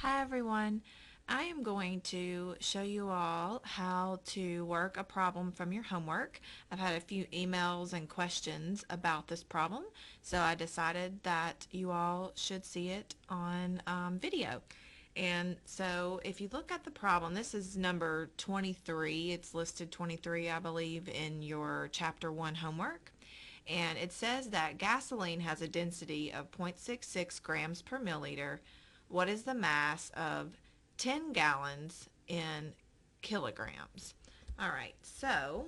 Hi everyone. I am going to show you all how to work a problem from your homework. I've had a few emails and questions about this problem, so I decided that you all should see it on video. And so if you look at the problem, this is number 23. It's listed 23, I believe, in your chapter 1 homework. And it says that gasoline has a density of 0.66 grams per milliliter. What is the mass of 10 gallons in kilograms? All right, so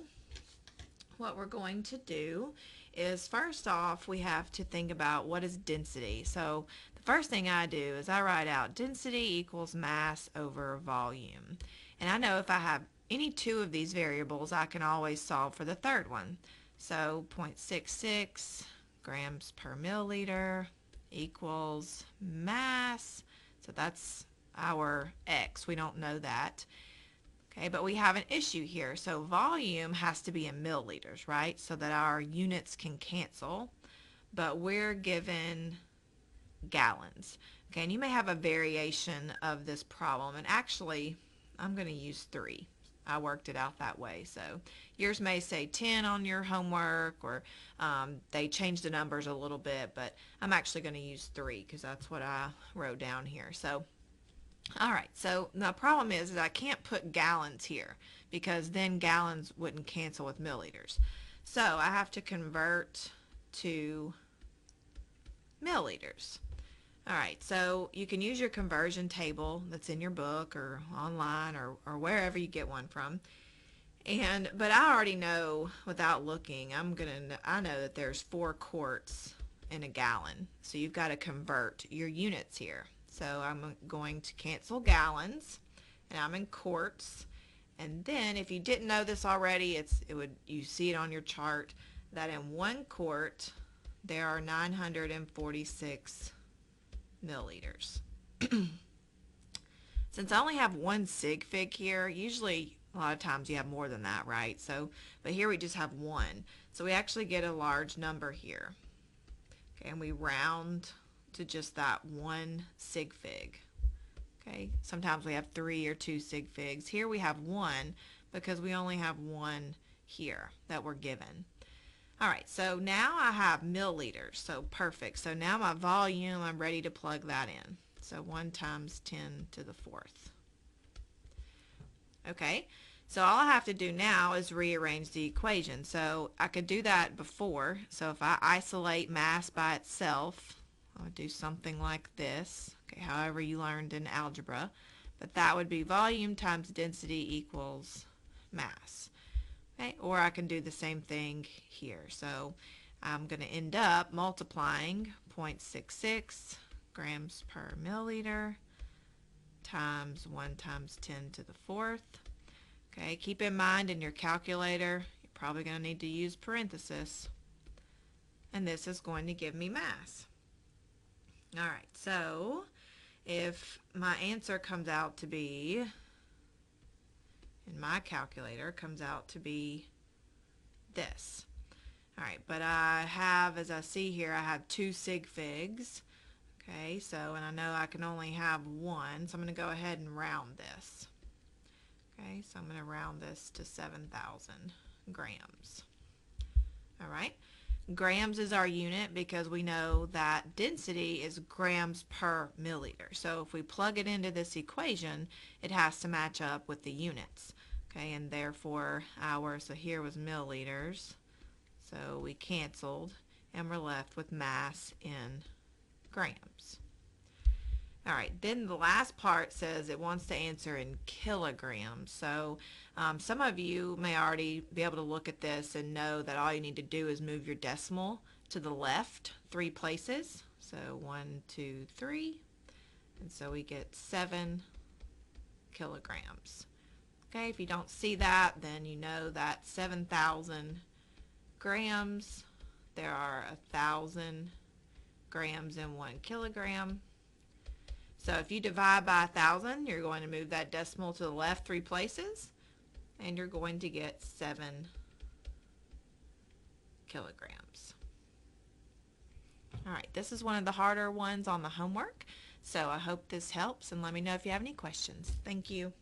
what we're going to do is first off we have to think about what is density. So the first thing I do is I write out density equals mass over volume. And I know if I have any two of these variables I can always solve for the third one. So 0.66 grams per milliliter equals mass. So that's our x. We don't know that. Okay, but we have an issue here. So volume has to be in milliliters, right? So that our units can cancel. But we're given gallons. Okay, and you may have a variation of this problem. And actually, I'm going to use 3. I worked it out that way. So yours may say 10 on your homework, or they changed the numbers a little bit, but I'm actually going to use 3 because that's what I wrote down here. So all right, so the problem is that I can't put gallons here because then gallons wouldn't cancel with milliliters. So I have to convert to milliliters. All right, so you can use your conversion table that's in your book or online or wherever you get one from. But I already know without looking, I know that there's 4 quarts in a gallon. So you've got to convert your units here. So I'm going to cancel gallons and I'm in quarts. And then if you didn't know this already, you see it on your chart that in 1 quart there are 946 milliliters. Since I only have one sig fig here, usually a lot of times you have more than that, right? But here we just have 1. So we actually get a large number here. Okay, and we round to just that 1 sig fig. Okay, sometimes we have 3 or 2 sig figs. Here we have 1 because we only have 1 here that we're given. All right, so now I have milliliters, so perfect. So now my volume, I'm ready to plug that in. So 1 times 10 to the 4th. Okay, so all I have to do now is rearrange the equation. So I could do that before. So if I isolate mass by itself, I would do something like this. Okay, however you learned in algebra. But that would be volume times density equals mass. Okay, or I can do the same thing here. So I'm going to end up multiplying 0.66 grams per milliliter times 1 times 10 to the 4th. Okay, keep in mind in your calculator, you're probably going to need to use parentheses. And this is going to give me mass. All right, so if my answer comes out to be, in my calculator, comes out to be this. All right, but I have, as I see here, I have 2 sig figs. Okay, so, and I know I can only have 1, so I'm going to go ahead and round this. Okay, so I'm going to round this to 7,000 grams. All right, grams is our unit because we know that density is grams per milliliter. So if we plug it into this equation, it has to match up with the units. Okay, and therefore so here was milliliters. So we canceled and we're left with mass in grams. All right, then the last part says it wants to answer in kilograms. So some of you may already be able to look at this and know that all you need to do is move your decimal to the left 3 places. So 1, 2, 3. And so we get 7 kilograms. Okay, if you don't see that, then you know that 7,000 grams, there are 1,000 grams in 1 kilogram. So if you divide by 1,000, you're going to move that decimal to the left 3 places, and you're going to get 7 kilograms. All right, this is one of the harder ones on the homework. So I hope this helps, and let me know if you have any questions. Thank you.